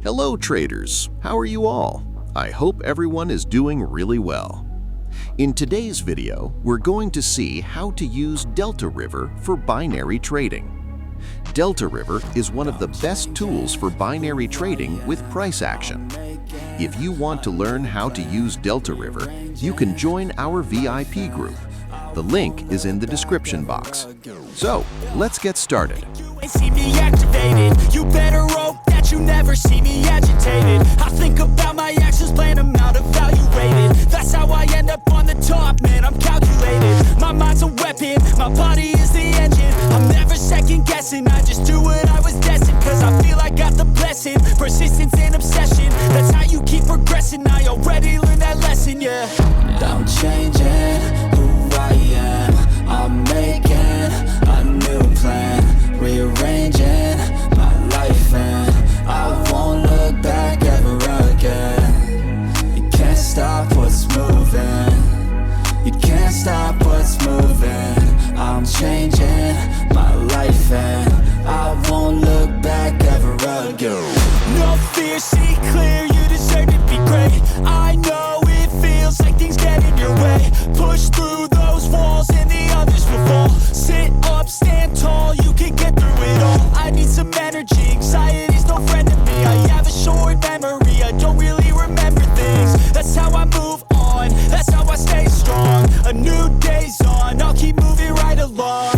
Hello traders, how are you all? I hope everyone is doing really well. In today's video, we're going to see how to use DeltaRiver for binary trading. DeltaRiver is one of the best tools for binary trading with price action. If you want to learn how to use DeltaRiver, you can join our VIP group. The link is in the description box. So, let's get started. See me activated. You better hope that you never see me agitated. I think about my actions, plan them out, evaluated. That's how I end up on the top, man, I'm calculated. My mind's a weapon, my body is the engine. I'm never second guessing, I just do what I was destined. Cause I feel I got the blessing, persistence and obsession. That's how you keep progressing, I already learned that lesson, yeah. I'm changing who I am, I'm making a new plan. Rearranging my life and I won't look back ever again. You can't stop what's moving. You can't stop what's moving. I'm changing my life and I won't look back ever again. No fear, see clear, you deserve to be great. I know it feels like things get in your way. Push through those walls and the others will fall. Sit up, stand tall, you can get through it all. I need some energy, anxiety's no friend to me. I have a short memory, I don't really remember things. That's how I move on, that's how I stay strong. A new day's on, I'll keep moving right along.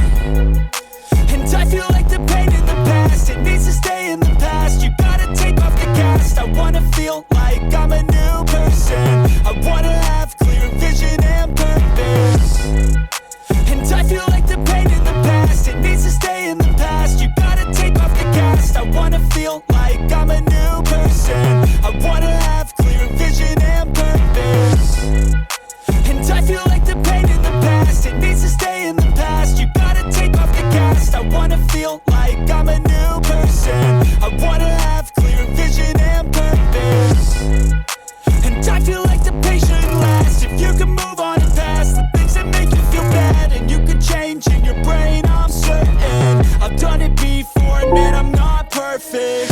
And I feel like the pain in the past, it needs to stay in the past. You gotta take off the cast. I wanna feel like I'm a new person. I wanna have clear vision and purpose. And I feel like the pain in the past, it needs to stay in the past. You gotta take off the cast. I wanna feel like I'm a new person. I wanna have clear vision and purpose. And I feel like the pain in the past, it needs to stay in the past. You gotta take off the cast. I wanna feel like I'm a new person. I wanna have clear vision and purpose. And I feel like the pain shouldn't last. If you can move on and past the things that make you feel bad, and you can change in your brain, I'm certain. I've done it before and man, I'm not perfect.